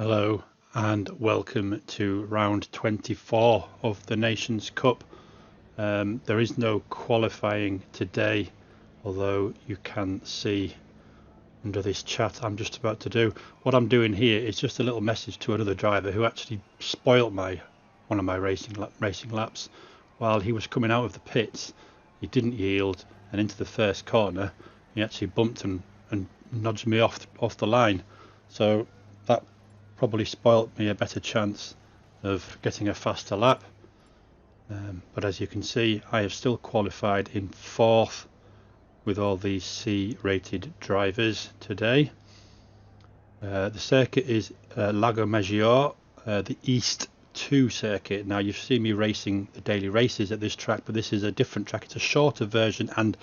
Hello and welcome to round 24 of the Nations Cup. There is no qualifying today, although you can see under this chat I'm just about to do. What I'm doing here is just a little message to another driver who actually spoilt one of my racing laps. While he was coming out of the pits, he didn't yield, and into the first corner he actually bumped and nudged me off the line. So that probably spoilt me a better chance of getting a faster lap. But as you can see, I have still qualified in 4th with all these C-rated drivers today. The circuit is Lago Maggiore, the East 2 circuit. Now, you've seen me racing the daily races at this track, but this is a different track. It's a shorter version and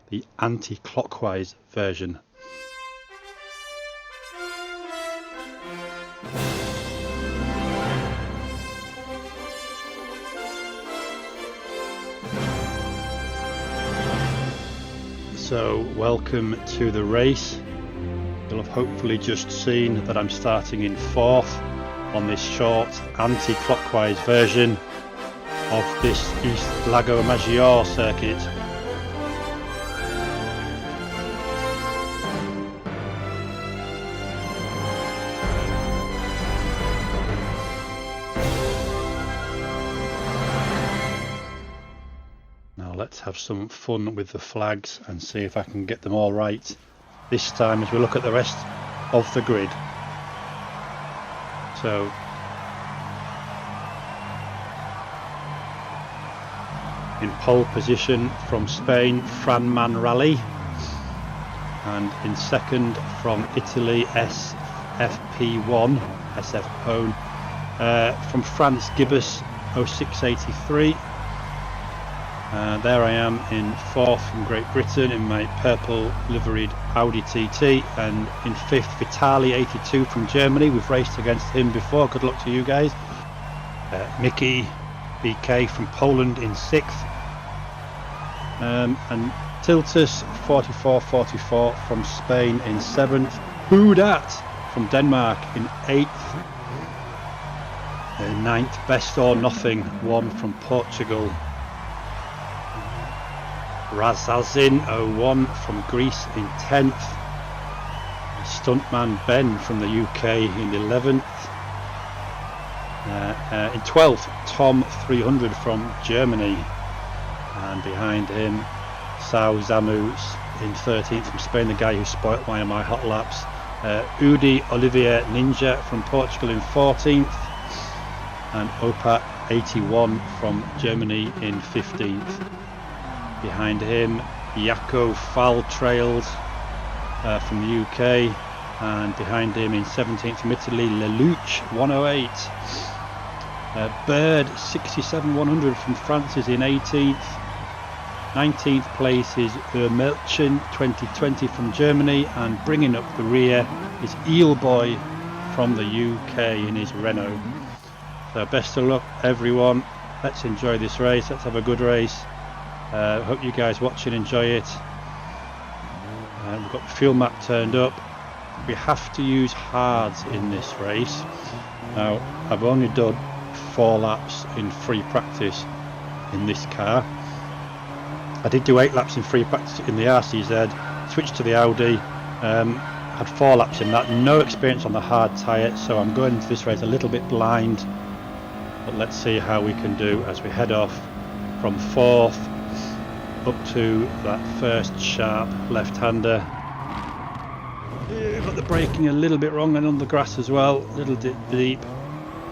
the anti-clockwise version. So welcome to the race. You'll have hopefully just seen that I'm starting in 4th on this short anti-clockwise version of this East Lago Maggiore circuit. Let's have some fun with the flags and see if I can get them all right this time as we look at the rest of the grid. So in pole position from Spain, Fran Manrally, and in second from Italy, SFP1, from France, Gibbous 0683. There I am in 4th from Great Britain in my purple liveried Audi TT, and in 5th Vitali 82 from Germany. We've raced against him before. Good luck to you guys. Mickey BK from Poland in 6th, and Tiltus 4444 from Spain in 7th. Who Dat from Denmark in 8th. 9th Best or Nothing 1 from Portugal. Razazin 01 from Greece in 10th. Stuntman Ben from the UK in 11th. In 12th, Tom 300 from Germany. And behind him, Sao Zamus in 13th from Spain, the guy who spoilt one of my hot laps. Udi Olivier Ninja from Portugal in 14th. And Opa 81 from Germany in 15th. Behind him, Jaco Fall Trails from the UK, and behind him in 17th from Italy, Lelouch 108. Bird 67-100 from France is in 18th. 19th place is Merchin 2020 from Germany, and bringing up the rear is Eelboy from the UK in his Renault. So best of luck everyone. Let's enjoy this race. Let's have a good race. Hope you guys watching enjoy it. We've got the fuel map turned up. We have to use hards in this race. Now, I've only done 4 laps in free practice in this car. I did do 8 laps in free practice in the RCZ, switched to the Audi, had 4 laps in that. No experience on the hard tyre, so I'm going into this race a little bit blind. But let's see how we can do as we head off from 4th up to that first sharp left-hander. Got the braking a little bit wrong and on the grass as well, a little bit deep.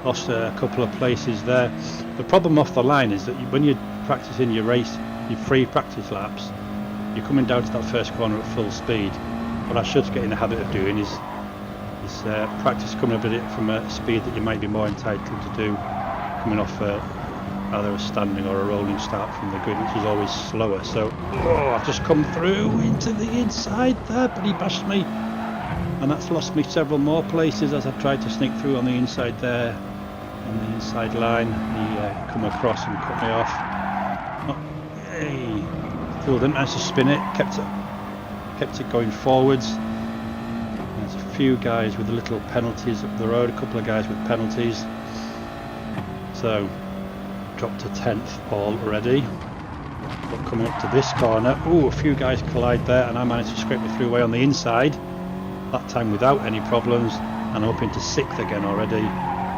Lost a couple of places there. The problem off the line is that when you're practicing your free practice laps, you're coming down to that first corner at full speed. What I should get in the habit of doing is practice coming a bit from a speed that you might be more entitled to do, coming off either a standing or a rolling start from the grid, which is always slower. So I've just come through into the inside there, but he bashed me, and that's lost me several more places as I tried to sneak through on the inside there, on the inside line. He come across and cut me off. Hey, still didn't manage to spin it, kept it going forwards. There's a few guys with little penalties up the road, a couple of guys with penalties. So dropped to 10th already. But coming up to this corner, ooh, a few guys collide there, and I managed to scrape the throughway on the inside, that time without any problems, and up into 6th again already.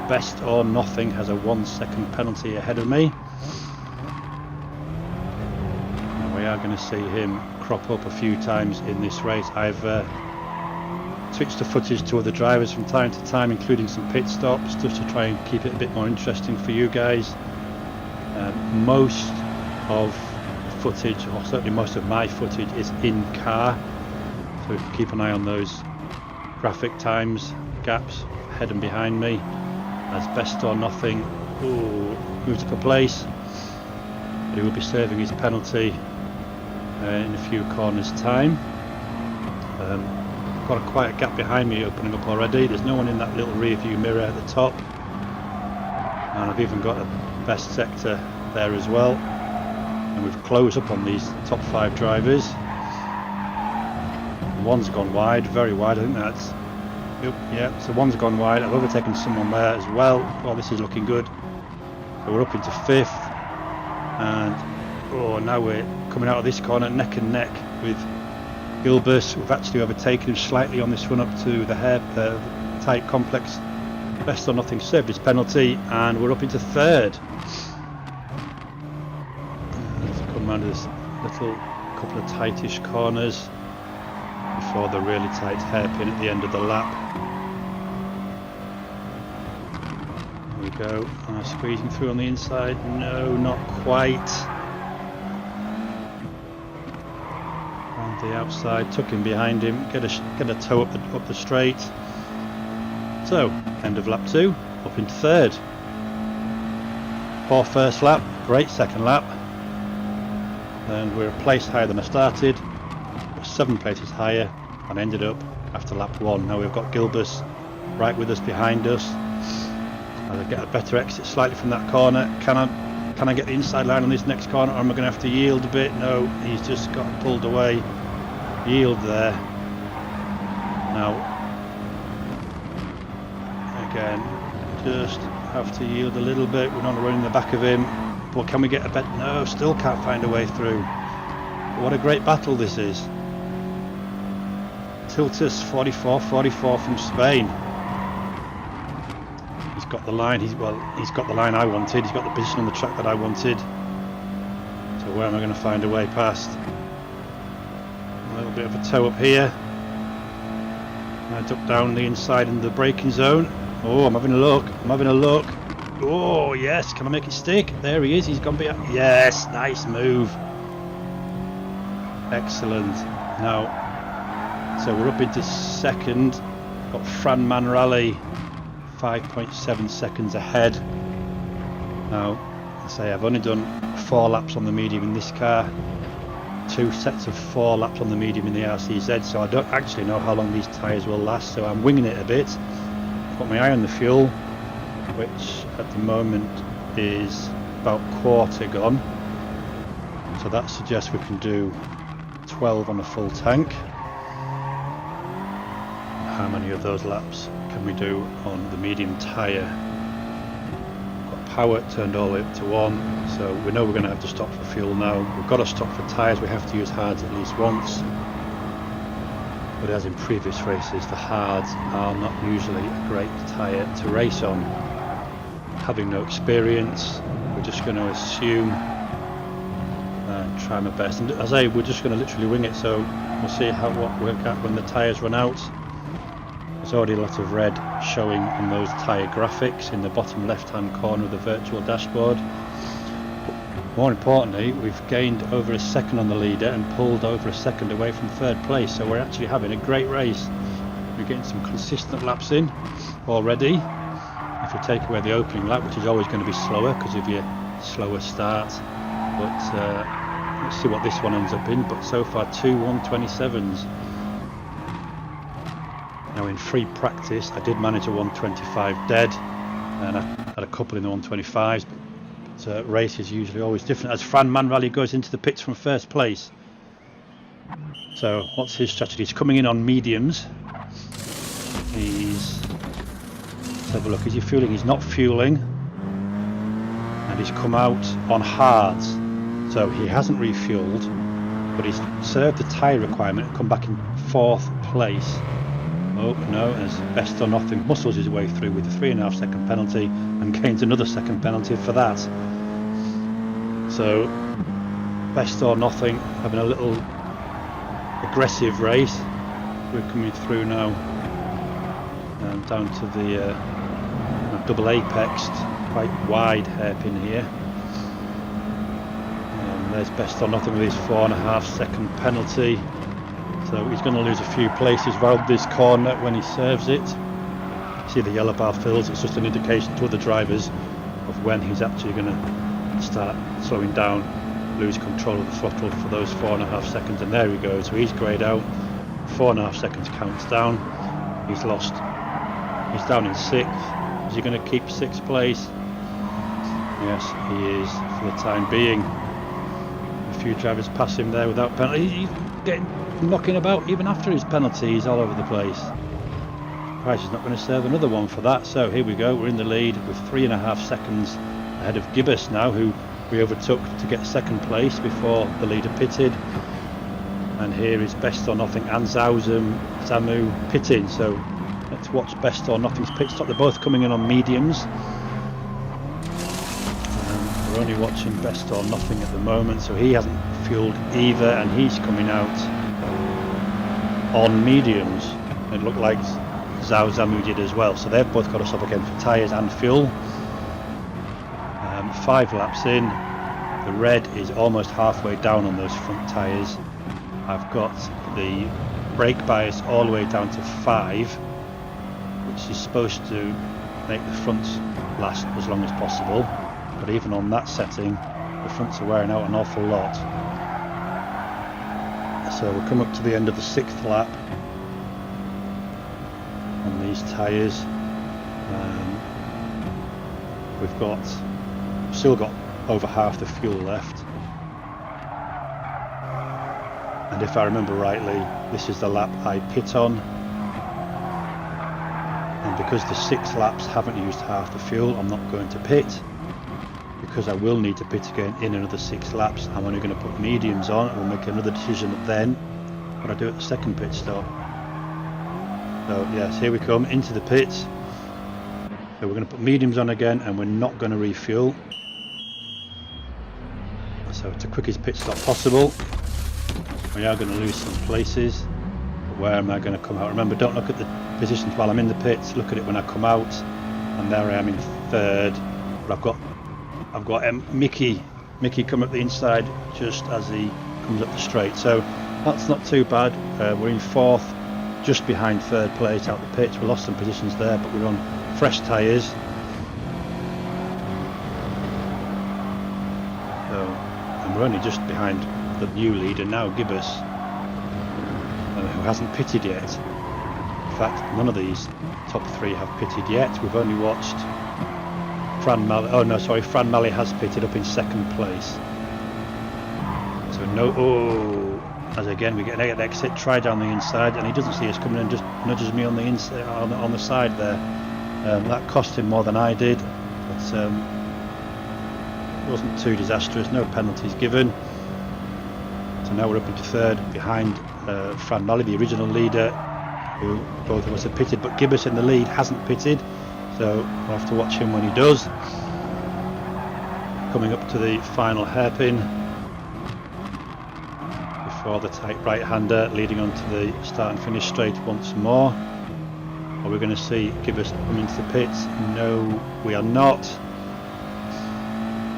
Best or Nothing has a 1 second penalty ahead of me. And we are going to see him crop up a few times in this race. I've switched the footage to other drivers from time to time, including some pit stops, just to try and keep it a bit more interesting for you guys. Most of footage, or certainly most of my footage, is in car, so if you keep an eye on those graphic times gaps ahead and behind me, as Best or Nothing moves up a place, but he will be serving his penalty in a few corners time. I've got quite a gap behind me opening up already. There's no one in that little rear view mirror at the top, and I've even got a best sector there as well. And we've closed up on these top 5 drivers. One's gone wide, very wide. I think that's, yeah, so one's gone wide. I've overtaken someone there as well. Oh, this is looking good. So we're up into 5th, and now we're coming out of this corner neck and neck with Gilbert. We've actually overtaken him slightly on this run up to the tight complex. Best or Nothing served his penalty, and we're up into 3rd. Around this little couple of tightish corners before the really tight hairpin at the end of the lap. There we go. Squeezing through on the inside. No, not quite. On the outside, tuck him behind him, get a toe up the straight. So, end of lap 2, up into 3rd. Poor first lap, great second lap. And we're a place higher than I started, 7 places higher, and ended up after lap 1. Now we've got Gilbert right with us behind us. As I get a better exit slightly from that corner, can I get the inside line on this next corner, or am I going to have to yield a bit? No, he's just got pulled away. Yield there. Now again, just have to yield a little bit. We're not running the back of him. But can we get a bet? No, still can't find a way through. What a great battle this is. Tiltus 44 from Spain. He's got the line. He's got the line I wanted. He's got the position on the track that I wanted. So where am I going to find a way past? A little bit of a toe up here. I duck down the inside in the braking zone. Oh, I'm having a look. Oh yes, can I make it stick? There he is, he's gone behind. Yes, nice move. Excellent. Now, so we're up into 2nd. Got Fran Manrally 5.7 seconds ahead. Now, I say I've only done 4 laps on the medium in this car, 2 sets of 4 laps on the medium in the RCZ, so I don't actually know how long these tyres will last, so I'm winging it a bit. Got my eye on the fuel, which at the moment is about quarter gone, so that suggests we can do 12 on a full tank. How many of those laps can we do on the medium tyre? Got power turned all the way up to 1, so we know we're going to have to stop for fuel now. We've got to stop for tyres. We have to use hards at least once, but as in previous races, the hards are not usually a great tyre to race on. Having no experience, we're just going to assume and try my best. And as I say, we're just going to literally wing it, so we'll see what we've got when the tyres run out. There's already a lot of red showing on those tyre graphics in the bottom left hand corner of the virtual dashboard. But more importantly, we've gained over a second on the leader and pulled over a second away from 3rd place, so we're actually having a great race. We're getting some consistent laps in already. If you take away the opening lap, which is always going to be slower because of your slower start, but let's see what this one ends up in. But so far 2 127s. Now in free practice I did manage a 125 dead, and I had a couple in the 125s, but race is usually always different as Fran Manrally goes into the pits from 1st place. So what's his strategy? He's coming in on mediums. let's have a look, is he fueling? He's not fueling, and he's come out on hards, so he hasn't refueled, but he's served the tyre requirement and come back in 4th place. Oh no, as Best or Nothing muscles his way through with a 3.5 second penalty and gains another second penalty for that. So Best or Nothing having a little aggressive race. We're coming through now down to the double apexed, quite wide hairpin here. And there's Best or Nothing with his 4.5 second penalty. So he's going to lose a few places around this corner when he serves it. See the yellow bar fills, it's just an indication to other drivers of when he's actually going to start slowing down, lose control of the throttle for those 4.5 seconds, and there he goes. So he's greyed out, 4.5 seconds counts down. He's lost, he's down in 6th. Is he going to keep 6th place? Yes, he is for the time being. A few drivers pass him there without penalty. He's getting knocking about even after his penalty. He's all over the place. Price is not going to serve another one for that. So here we go, we're in the lead with 3.5 seconds ahead of Gibbous now, who we overtook to get 2nd place before the leader pitted. And here is Best or Nothing and Zamu pitting. So let's watch Best or Nothing's pit stop. They're both coming in on mediums. We're only watching Best or Nothing at the moment, so he hasn't fueled either, and he's coming out on mediums. It looked like Zamu did as well, so they've both got us up again for tyres and fuel. 5 laps in, the red is almost halfway down on those front tyres. I've got the brake bias all the way down to 5, which is supposed to make the fronts last as long as possible, but even on that setting the fronts are wearing out an awful lot. So we'll come up to the end of the 6th lap on these tyres. We've still got over half the fuel left, and if I remember rightly, this is the lap I pit on, and because the 6 laps haven't used half the fuel, I'm not going to pit, because I will need to pit again in another 6 laps. I'm only going to put mediums on, and we'll make another decision then what I do at the 2nd pit stop. So yes, here we come into the pits. So we're going to put mediums on again, and we're not going to refuel. So it's the quickest pit stop possible. We are going to lose some places, but where am I going to come out? Remember, don't look at the positions while I'm in the pits, look at it when I come out, and there I am in 3rd, but I've got Mickey come up the inside just as he comes up the straight, so that's not too bad. We're in 4th, just behind 3rd place out the pits. We lost some positions there, but we're on fresh tyres. So, and we're only just behind the new leader now, Gibbous, who hasn't pitted yet. In fact, none of these top 3 have pitted yet. We've only watched Fran Malley has pitted up in 2nd place. So as again we get an exit, try down the inside, and he doesn't see us coming and just nudges me on the inside, on the side there. That cost him more than I did, but wasn't too disastrous, no penalties given. So now we're up into 3rd behind Fran Malley, the original leader, who both of us have pitted, but Gibbous in the lead hasn't pitted, so we'll have to watch him when he does. Coming up to the final hairpin before the tight right-hander, leading on to the start and finish straight once more. Are we going to see Gibbous come into the pits? No, we are not.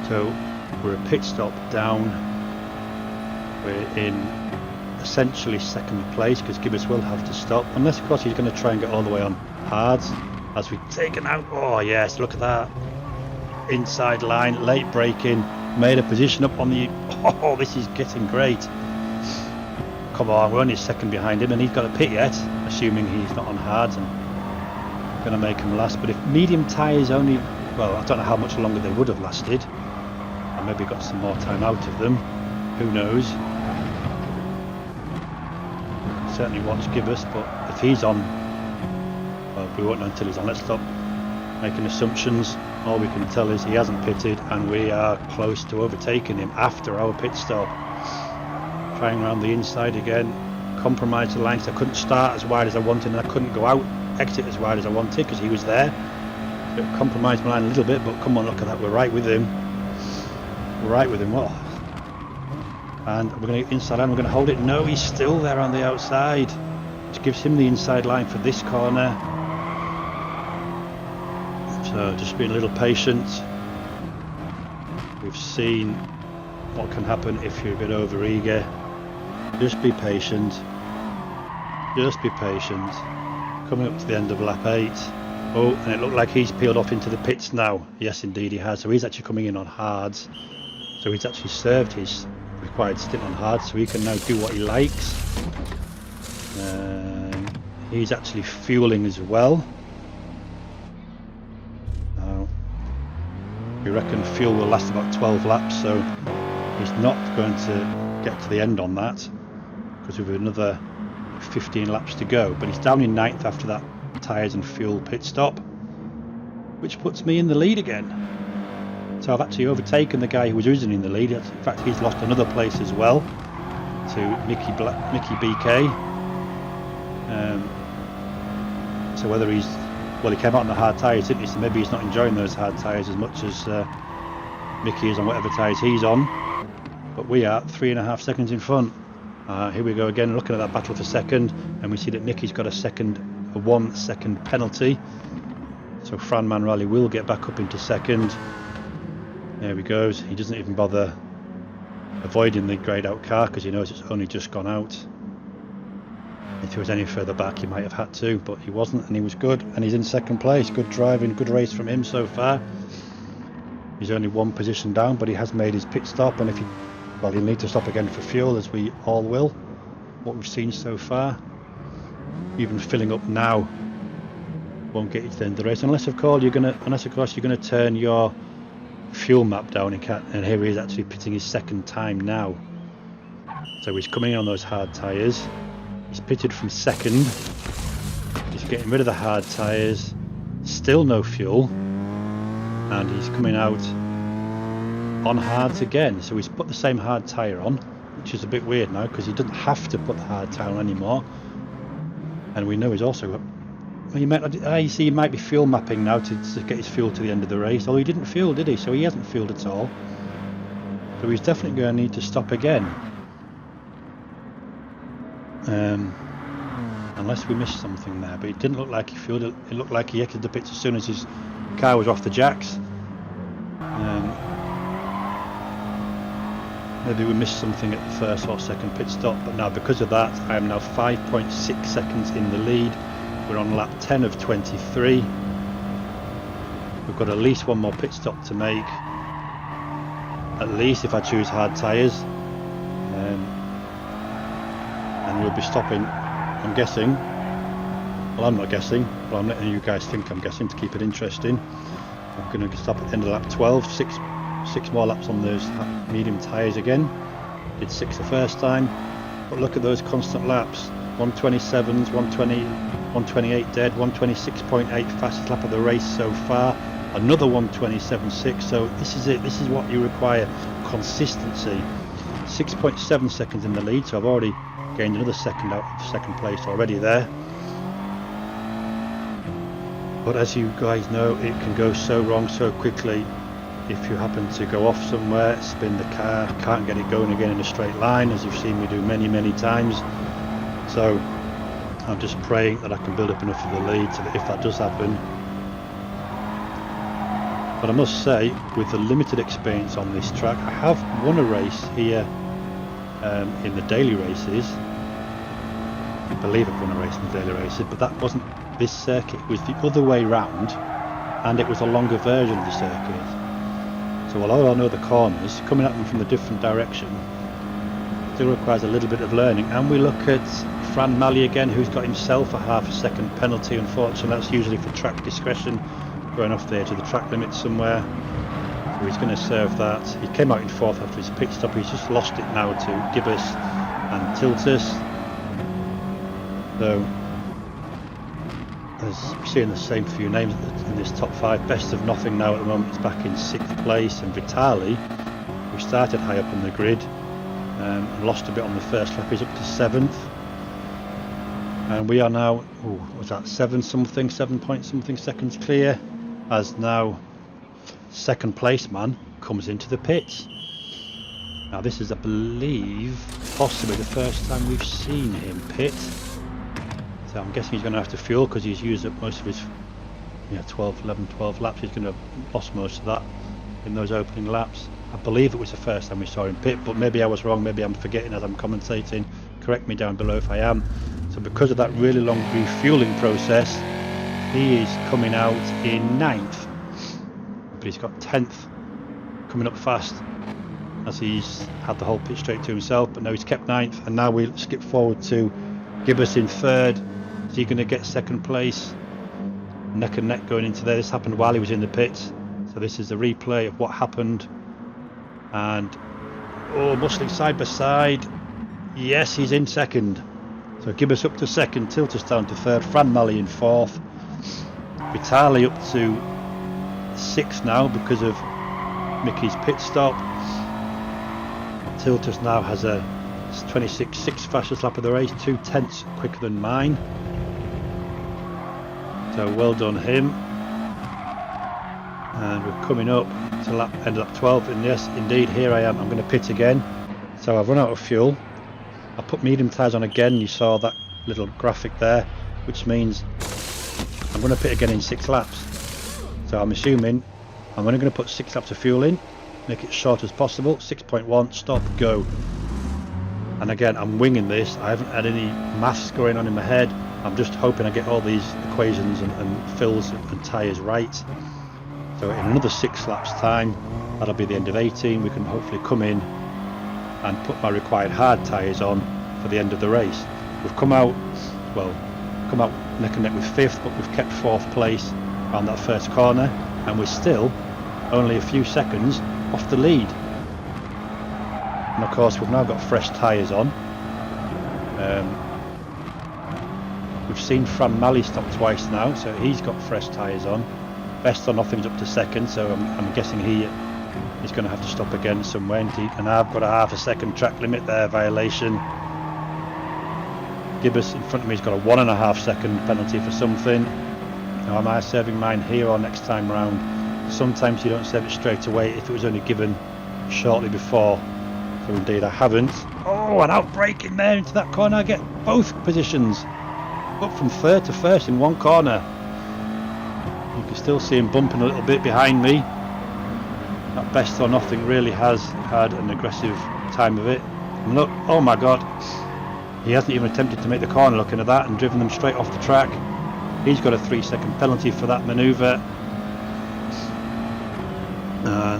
So we're a pit stop down. We're in essentially 2nd place, because Gibbous will have to stop, unless of course he's going to try and get all the way on hards as we've taken out. Oh yes, look at that inside line, late braking, made a position up on the, oh, this is getting great. Come on, we're only 2nd behind him, and he's got a pit yet, assuming he's not on hards, and going to make him last. But if medium tyres only, well, I don't know how much longer they would have lasted, and maybe got some more time out of them, who knows. Certainly watch Gibbous, but if he's on Well, we won't know until he's on. Let's stop making assumptions. All we can tell is he hasn't pitted, and we are close to overtaking him after our pit stop. Trying around the inside again, compromised the lines. I couldn't start as wide as I wanted, and I couldn't go out, exit as wide as I wanted because he was there. So it compromised my line a little bit, but come on, look at that, we're right with him. We're right with him, what? And we're going to get inside line, we're going to hold it. No, he's still there on the outside, which gives him the inside line for this corner. So just being a little patient. We've seen what can happen if you're a bit over eager. Just be patient. Just be patient. Coming up to the end of lap 8. Oh, and it looked like he's peeled off into the pits now. Yes, indeed he has. So he's actually coming in on hards. So he's actually served his required stint on hards, so he can now do what he likes. He's actually fueling as well. Now, we reckon fuel will last about 12 laps, so he's not going to get to the end on that because we've another 15 laps to go. But he's down in 9th after that tyres and fuel pit stop, which puts me in the lead again. So I've actually overtaken the guy who was originally in the lead. In fact, he's lost another place as well to Mickey BK. So whether he's, well, he came out on the hard tyres, didn't he? So maybe he's not enjoying those hard tyres as much as Mickey is on whatever tyres he's on. But we are 3.5 seconds in front. Here we go again, looking at that battle for second, and we see that Mickey's got a 1 second penalty. So Fran Manrally will get back up into second. There he goes. He doesn't even bother avoiding the greyed out car because he knows it's only just gone out. If he was any further back he might have had to, but he wasn't, and he was good, and he's in second place. Good driving, good race from him so far. He's only 1 position down, but he has made his pit stop, and if he, well, he'll need to stop again for fuel, as we all will. What we've seen so far, even filling up now won't get you to the end of the race, unless of course you're going to turn your fuel map down, and here he is actually pitting his second time now. So he's coming in on those hard tyres. He's pitted from second. He's getting rid of the hard tyres. Still no fuel, and he's coming out on hards again. So he's put the same hard tyre on, which is a bit weird now because he doesn't have to put the hard tyre on anymore. And we know he's also got, well, you see he might be fuel mapping now to get his fuel to the end of the race. Although he didn't fuel, did he? So he hasn't fueled at all. So he's definitely going to need to stop again. Unless we missed something there, but it didn't look like he fueled. It looked like he exited the pits as soon as his car was off the jacks. Maybe we missed something at the first or second pit stop, but now because of that I am now 5.6 seconds in the lead. We're on lap 10 of 23. We've got at least 1 more pit stop to make, at least if I choose hard tyres, and we'll be stopping, I'm guessing, well I'm not guessing, but I'm letting you guys think I'm guessing to keep it interesting. I'm going to stop at the end of lap 12, 6 more laps on those medium tyres again. Did 6 the first time, but look at those constant laps. 127s, 120, 128 dead, 126.8 fastest lap of the race so far, another 127.6. So this is it, this is what you require, consistency. 6.7 seconds in the lead, so I've already gained another second out of second place already there. But as you guys know, it can go so wrong so quickly. If you happen to go off somewhere, spin the car, can't get it going again in a straight line, as you've seen me do many times. So I'm just praying that I can build up enough of the lead so that if that does happen. But I must say, with the limited experience on this track, I have won a race here in the daily races. I believe I've won a race in the daily races, but that wasn't this circuit, it was the other way round, and it was a longer version of the circuit. So although I know the corners, coming at them from a different direction still requires a little bit of learning. And we look at Fran Malley again, who's got himself a half a second penalty. Unfortunately, that's usually for track discretion, going off there to the track limit somewhere. So he's going to serve that. He came out in 4th after his pit stop. He's just lost it now to Gibbous and Tiltus. So We're seeing the same few names in this top 5. Best of Nothing now at the moment is back in 6th place, and Vitali, who started high up on the grid and lost a bit on the first lap, is up to 7th. And we are now, what was that, 7 point something seconds clear, as now second place man comes into the pits. Now this is, I believe, possibly the first time we've seen him pit. So I'm guessing he's going to have to fuel because he's used up most of his 12 laps. He's going to have lost most of that in those opening laps. I believe it was the first time we saw him pit, but maybe I was wrong, maybe I'm forgetting as I'm commentating. Correct me down below if I am. So because of that really long refueling process, he is coming out in 9th, but he's got 10th coming up fast as he's had the whole pit straight to himself, but now he's kept 9th. And now we'll skip forward to Gibbous in 3rd. Is he going to get 2nd place? Neck and neck going into there. This happened while he was in the pits, so this is a replay of what happened. And Musling side by side. Yes, he's in 2nd. So Gibbous up to 2nd, Tiltus down to 3rd, Fran Malley in 4th, Vitali up to 6th now because of Mickey's pit stop. Tiltus now has a 26th fastest lap of the race, 2/10 quicker than mine. So well done him. And we're coming up to end of lap 12, and yes, indeed, here I am. I'm going to pit again. So I've run out of fuel. I put medium tyres on again. You saw that little graphic there, which means I'm going to pit again in 6 laps. So I'm assuming I'm only going to put 6 laps of fuel in, make it short as possible. 6.1, stop, go. And again, I'm winging this. I haven't had any maths going on in my head. I'm just hoping I get all these equations and fills and tyres right. So in another 6 laps time, that'll be the end of 18. We can hopefully come in and put my required hard tyres on for the end of the race. We've come out neck and neck with 5th, but we've kept 4th place around that first corner, and we're still only a few seconds off the lead. And of course we've now got fresh tyres on. We've seen Fran Malley stop twice now, so he's got fresh tyres on. Best or Nothing's up to 2nd, so I'm guessing he is going to have to stop again somewhere. And I've got a half a second track limit there, violation. Gibbous in front of me has got a 1.5 second penalty for something. Now am I serving mine here or next time round? Sometimes you don't serve it straight away if it was only given shortly before. So indeed I haven't. Oh, an outbreak in there into that corner. I get both positions. Up from 3rd to 1st in one corner. You can still see him bumping a little bit behind me. That Best or Nothing really has had an aggressive time of it. And look, oh my god, he hasn't even attempted to make the corner looking at that and driven them straight off the track. He's got a 3-second penalty for that manoeuvre.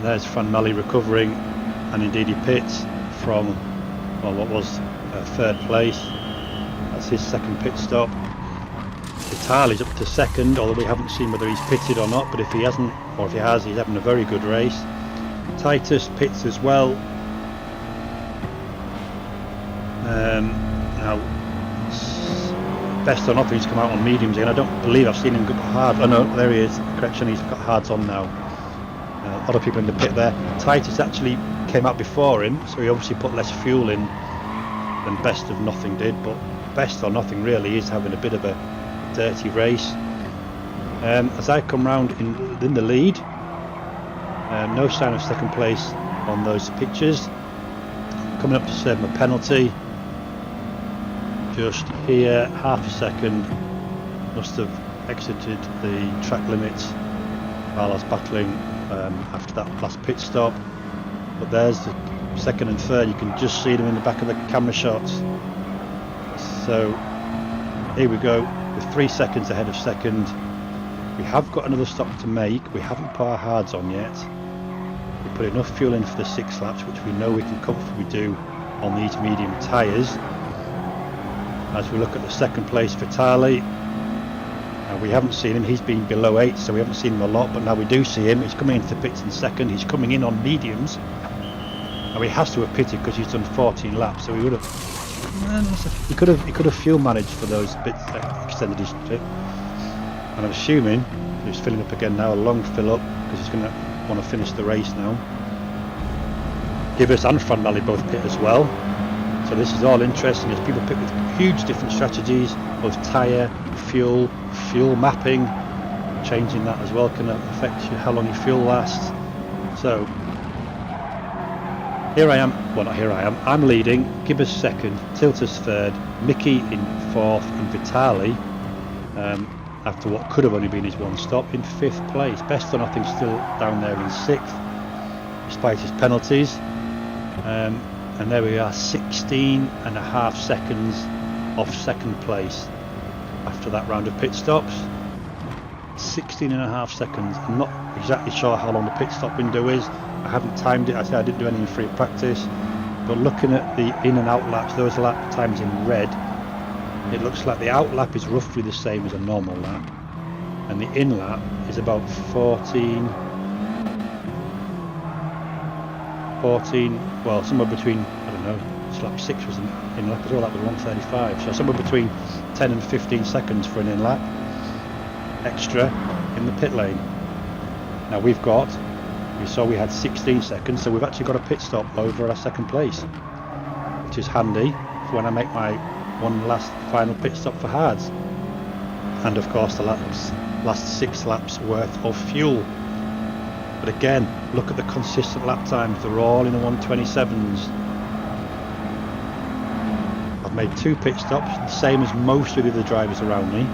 There's Fran Malley recovering, and indeed he pits from, well, what was 3rd place. That's his 2nd pit stop. Vitali's up to 2nd, although we haven't seen whether he's pitted or not, but if he hasn't, or if he has, he's having a very good race. Titus pits as well. Now Best or Nothing's come out on mediums again. I don't believe I've seen him go hard. Oh no, there he is. Correction, he's got hards on now. A lot of people in the pit there. Titus actually came out before him, so he obviously put less fuel in than Best of Nothing did, but Best or Nothing really is having a bit of a dirty race. As I come round in the lead, no sign of 2nd place on those pictures. Coming up to serve my penalty. Just here, half a second. Must have exited the track limits while I was battling after that last pit stop. But there's the 2nd and 3rd. You can just see them in the back of the camera shots. So here we go, with 3 seconds ahead of 2nd. We have got another stop to make. We haven't put our hards on yet. We put enough fuel in for the 6 laps, which we know we can comfortably do on these medium tyres. As we look at the 2nd place Vitali, we haven't seen him. He's been below 8, so we haven't seen him a lot, but now we do see him. He's coming into the pits in 2nd. He's coming in on mediums. Now he has to have pitted because he's done 14 laps, so he would have. He could have fuel managed for those bits that extended his trip. And I'm assuming he's filling up again now, a long fill up, because he's going to want to finish the race now. Gibbous and Fran Valley both pit as well. So this is all interesting as people pit with huge different strategies, both tyre, fuel mapping. Changing that as well can affect you, how long your fuel lasts. So here I am, well not here I am, I'm leading, Gibbous second, Tilter's third, Mickey in fourth and Vitali, after what could have only been his one stop, in fifth place. Best or Nothing still down there in sixth, despite his penalties. And there we are, 16.5 seconds off second place after that round of pit stops. 16.5 seconds. I'm not exactly sure how long the pit stop window is. I haven't timed it. I said I didn't do any in free practice, but looking at the in and out laps, those lap times in red, it looks like the out lap is roughly the same as a normal lap, and the in lap is about 14, well, somewhere between, I don't know, lap 6 was in lap as well, that was 1:35, so somewhere between 10 and 15 seconds for an in lap extra in the pit lane. Now we saw we had 16 seconds, so we've actually got a pit stop over our second place, which is handy for when I make my one last final pit stop for hards, and of course the last 6 laps worth of fuel. But again, look at the consistent lap times, they're all in the 1:27s. I've made 2 pit stops, the same as most of the other drivers around me,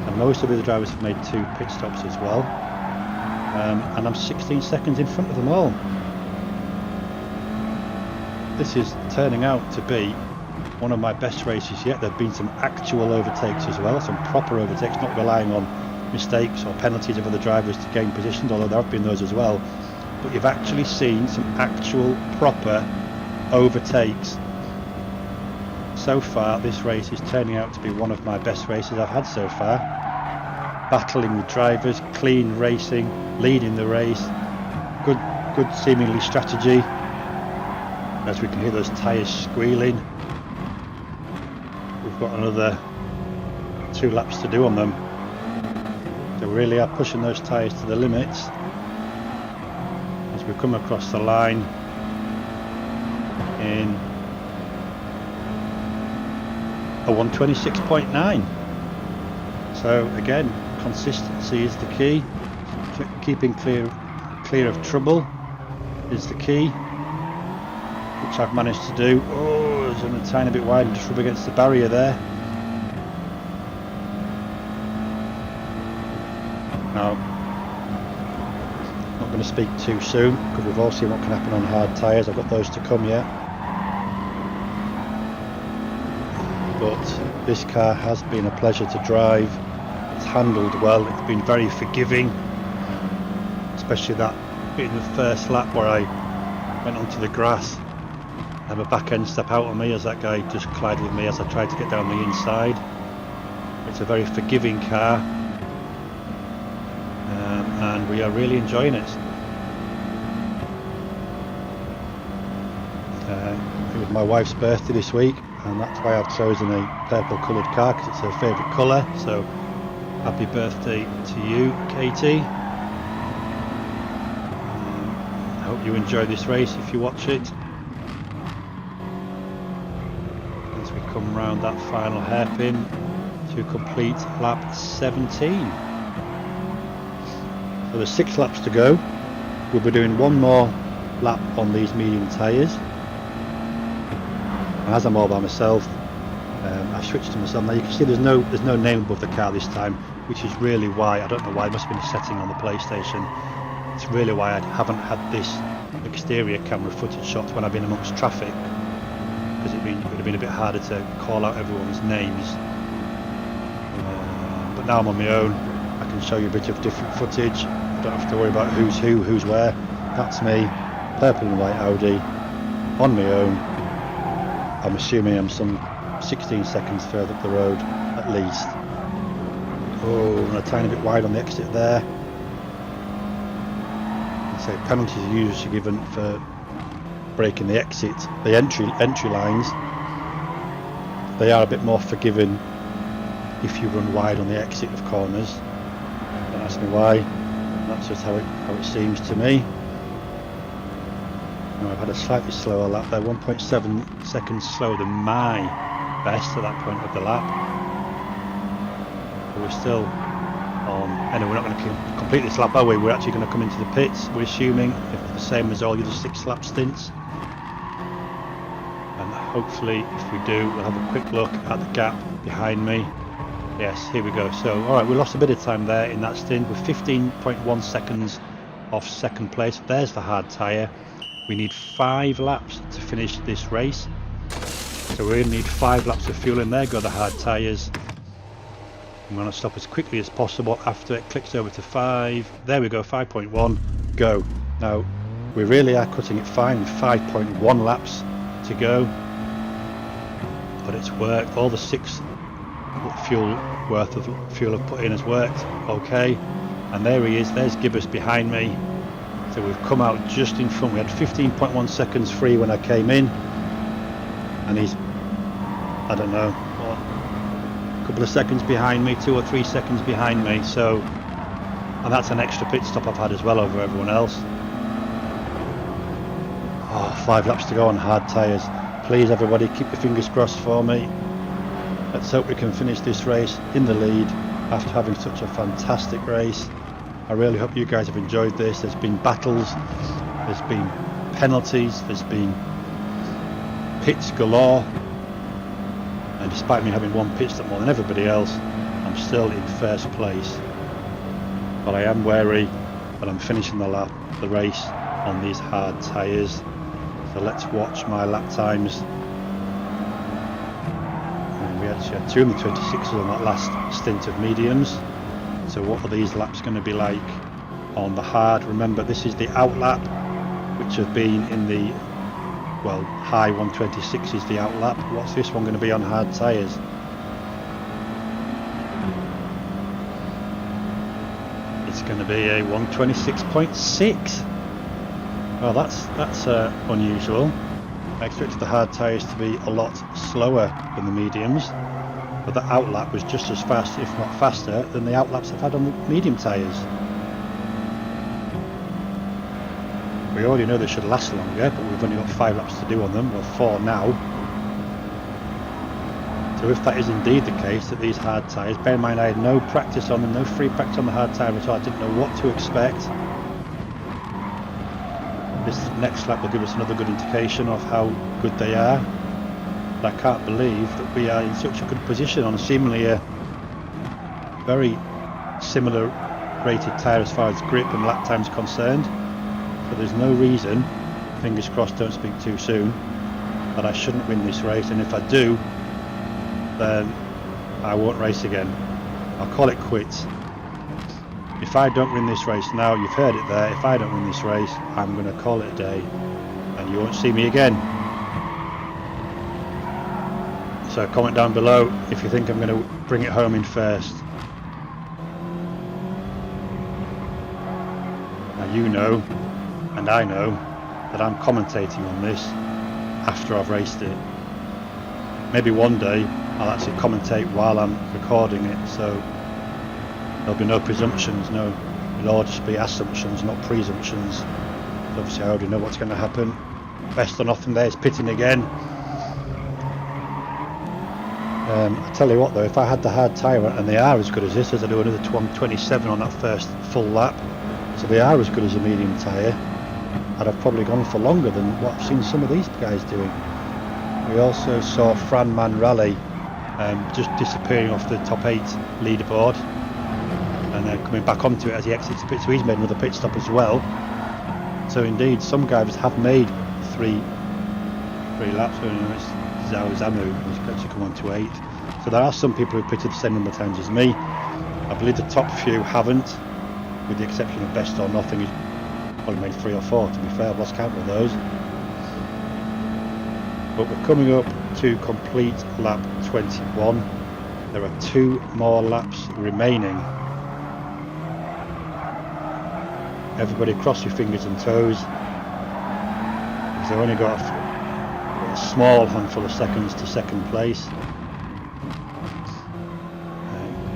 and most of the other drivers have made 2 pit stops as well, and I'm 16 seconds in front of them all. This is turning out to be one of my best races yet. There have been some actual overtakes as well, some proper overtakes, not relying on mistakes or penalties of other drivers to gain positions, although there have been those as well. But you've actually seen some actual proper overtakes. So far this race is turning out to be one of my best races I've had so far. Battling with drivers, clean racing, leading the race, good seemingly strategy, as we can hear those tyres squealing. We've got another 2 laps to do on them. They really are pushing those tyres to the limits as we come across the line in a 1:26.9. So again, consistency is the key. Keeping clear of trouble is the key, which I've managed to do. Oh, it's only a tiny bit wide and just rub against the barrier there. Now, I'm not going to speak too soon because we've all seen what can happen on hard tyres. I've got those to come yet. But this car has been a pleasure to drive. It's handled well, it's been very forgiving, especially that bit in the first lap where I went onto the grass, had a back end step out on me as that guy just collided with me as I tried to get down the inside. It's a very forgiving car, and we are really enjoying it. It was my wife's birthday this week, and that's why I've chosen a purple coloured car, because it's her favourite colour. So happy birthday to you, Katie. I hope you enjoy this race if you watch it. As we come round that final hairpin to complete lap 17. So there's 6 laps to go. We'll be doing one more lap on these medium tyres. And as I'm all by myself, I've switched to myself. Now you can see there's no name above the car this time, which is really why, I don't know why, it must have been a setting on the PlayStation. It's really why I haven't had this exterior camera footage shots when I've been amongst traffic, because it would have been a bit harder to call out everyone's names. But now I'm on my own, I can show you a bit of different footage. I don't have to worry about who's who, who's where. That's me, purple and white Audi, on my own. I'm assuming I'm some 16 seconds further up the road, at least. Oh, and a tiny bit wide on the exit there. So penalties are usually given for breaking the exit, the entry lines. They are a bit more forgiving if you run wide on the exit of corners. Don't ask me why, that's just how it seems to me. Now I've had a slightly slower lap there, 1.7 seconds slower than my best at that point of the lap. But we're still on. Anyway, we're not going to complete this lap, are we? We're actually going to come into the pits, we're assuming, if the same as all the other 6 lap stints. And hopefully, if we do, we'll have a quick look at the gap behind me. Yes, here we go. So, alright, we lost a bit of time there in that stint. We're 15.1 seconds off second place. There's the hard tyre. We need 5 laps to finish this race. So we're going to need 5 laps of fuel in there. Go the hard tyres. I'm going to stop as quickly as possible after it clicks over to 5. There we go, 5.1. Go. Now, we really are cutting it fine with 5.1 laps to go. But it's worked. All the 6 fuel worth of fuel I've put in has worked. Okay. And there he is. There's Gibbous behind me. So we've come out just in front. We had 15.1 seconds free when I came in. And he's, I don't know, a couple of seconds behind me, 2 or 3 seconds behind me. So, and that's an extra pit stop I've had as well over everyone else. Oh, 5 laps to go on hard tyres. Please everybody, keep your fingers crossed for me. Let's hope we can finish this race in the lead after having such a fantastic race. I really hope you guys have enjoyed this. There's been battles, there's been penalties, there's been pits galore, and despite me having 1 pit stop more than everybody else, I'm still in first place. But I am wary, but I'm finishing the race on these hard tyres. So let's watch my lap times. And we actually had 226 on that last stint of mediums. So what are these laps going to be like on the hard? Remember, this is the out lap, which have been in the, well, high 126 is the out lap. What's this one going to be on hard tyres? It's going to be a 126.6. Well, that's unusual. I expected the hard tyres to be a lot slower than the mediums. But the out lap was just as fast, if not faster, than the out laps I've had on the medium tyres. We already know they should last longer, but we've only got 5 laps to do on them, or 4 now. So if that is indeed the case, that these hard tyres, bear in mind I had no practice on them, no free practice on the hard tyre at all, I didn't know what to expect. This next lap will give us another good indication of how good they are. But I can't believe that we are in such a good position on seemingly a very similar rated tyre as far as grip and lap time is concerned. So there's no reason, fingers crossed, don't speak too soon, that I shouldn't win this race. And if I do, then I won't race again. I'll call it quits. If I don't win this race now, you've heard it there, if I don't win this race, I'm going to call it a day and you won't see me again. So comment down below if you think I'm going to bring it home in first. Now you know, and I know, that I'm commentating on this after I've raced it. Maybe one day I'll actually commentate while I'm recording it, so there'll be no presumptions, it'll all just be assumptions, not presumptions. So obviously I already know what's going to happen. Best or nothing there is pitting again. I tell you what though, if I had the hard tyre, and they are as good as this, as I do another 127 on that first full lap, so they are as good as a medium tyre, I'd have probably gone for longer than what I've seen some of these guys doing. We also saw Fran Man Rally just disappearing off the top 8 leaderboard and then coming back onto it as he exits the pit, so he's made another pit stop as well. So indeed, some guys have made three laps. It's Zamu who's actually come on to 8th. So there are some people who've pitted the same number of times as me. I believe the top few haven't, with the exception of Best or Nothing, who's probably made 3 or 4 to be fair. I've lost count of those. But we're coming up to complete lap 21. There are 2 more laps remaining. Everybody cross your fingers and toes, because they've only got a small handful of seconds to second place.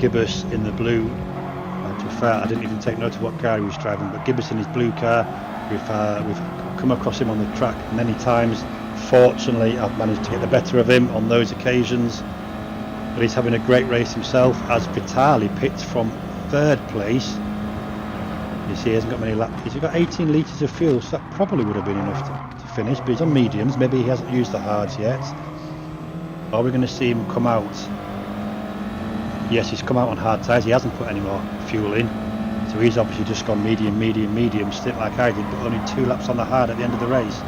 Gibbous in the blue. To be fair, I didn't even take note of what car he was driving, but Gibbous in his blue car, we've come across him on the track many times. Fortunately, I've managed to get the better of him on those occasions, but he's having a great race himself, as Vitali picked from 3rd place. You see, he hasn't got many laps. He's got 18 litres of fuel, so that probably would have been enough to finish, but he's on mediums. Maybe he hasn't used the hards yet. Are we going to see him come out? Yes, he's come out on hard tyres. He hasn't put any more fuel in, so he's obviously just gone medium, stint like I did, but only 2 laps on the hard at the end of the race.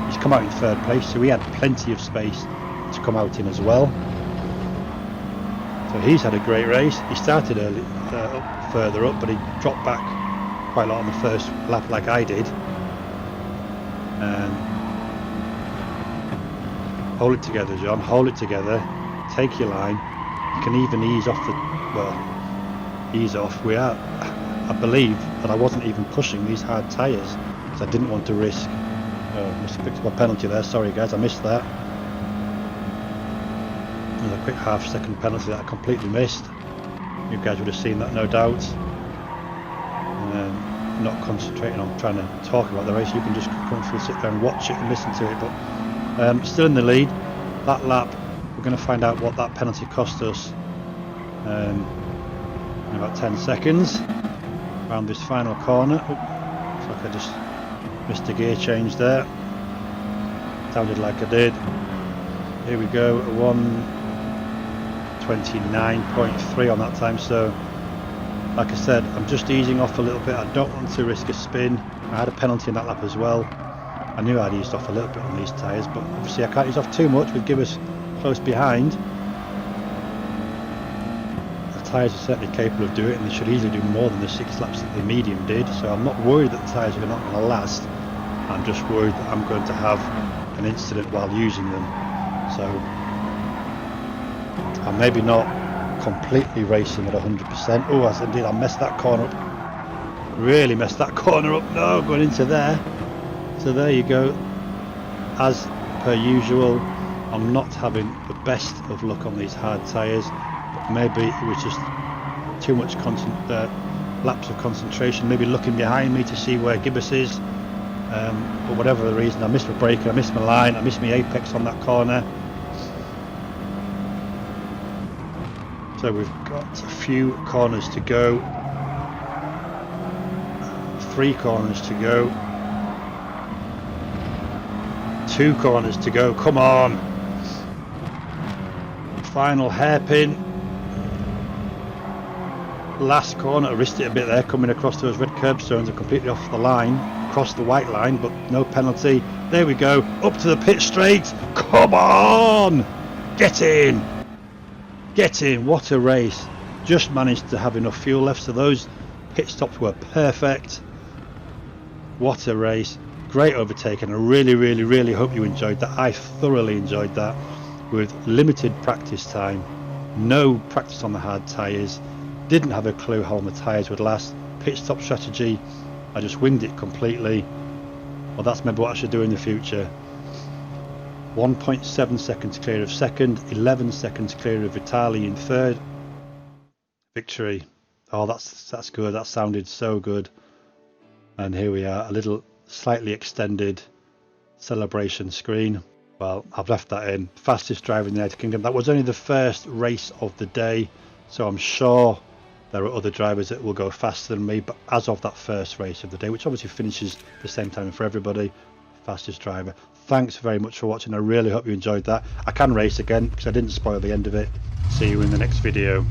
He's come out in 3rd place, so he had plenty of space to come out in as well. So he's had a great race. He started early, further up, but he dropped back quite a lot on the first lap like I did. Hold it together, John, hold it together, take your line. You can even ease off ease off. I believe that I wasn't even pushing these hard tyres because I didn't want to risk. Must have picked up a penalty there, sorry guys, I missed that. There's a quick half-second penalty that I completely missed. You guys would have seen that, no doubt. Not concentrating on trying to talk about the race, you can just comfortably sit there and watch it and listen to it, but still in the lead. That lap, we're going to find out what that penalty cost us in about 10 seconds around this final corner. Looks like I just missed a gear change there. Sounded like I did. Here we go, 1:29.3 on that time. So like I said, I'm just easing off a little bit. I don't want to risk a spin. I had a penalty in that lap as well. I knew I'd eased off a little bit on these tyres, but obviously I can't ease off too much with Gibbous close behind. The tyres are certainly capable of doing it, and they should easily do more than the 6 laps that the medium did, so I'm not worried that the tyres are not going to last. I'm just worried that I'm going to have an incident while using them. So I'm maybe not completely racing at 100%. Oh, as indeed, I messed that corner up. Really messed that corner up. No, going into there. So there you go. As per usual, I'm not having the best of luck on these hard tyres, but maybe it was just too much lapse of concentration, maybe looking behind me to see where Gibbous is, but whatever the reason, I missed my braking, I missed my line, I missed my apex on that corner. So we've got a few corners to go, 3 corners to go, 2 corners to go, come on! Final hairpin. Last corner, I risked it a bit there, coming across those red curbstones and completely off the line, across the white line, but no penalty. There we go, up to the pit straight, come on! Get in! Get in, what a race. Just managed to have enough fuel left, so those pit stops were perfect. What a race. Great overtaking. I really hope you enjoyed that. I thoroughly enjoyed that, with limited practice time, no practice on the hard tyres, didn't have a clue how long the tyres would last. Pit stop strategy, I just winged it completely. Well, that's maybe what I should do in the future. 1.7 seconds clear of second, 11 seconds clear of Vitali in third. Victory. Oh, that's good. That sounded so good. And here we are, a little slightly extended celebration screen. Well, I've left that in. Fastest driver in the United Kingdom. That was only the first race of the day, so I'm sure there are other drivers that will go faster than me, but as of that first race of the day, which obviously finishes the same time for everybody, fastest driver. Thanks very much for watching. I really hope you enjoyed that. I can race again because I didn't spoil the end of it. See you in the next video.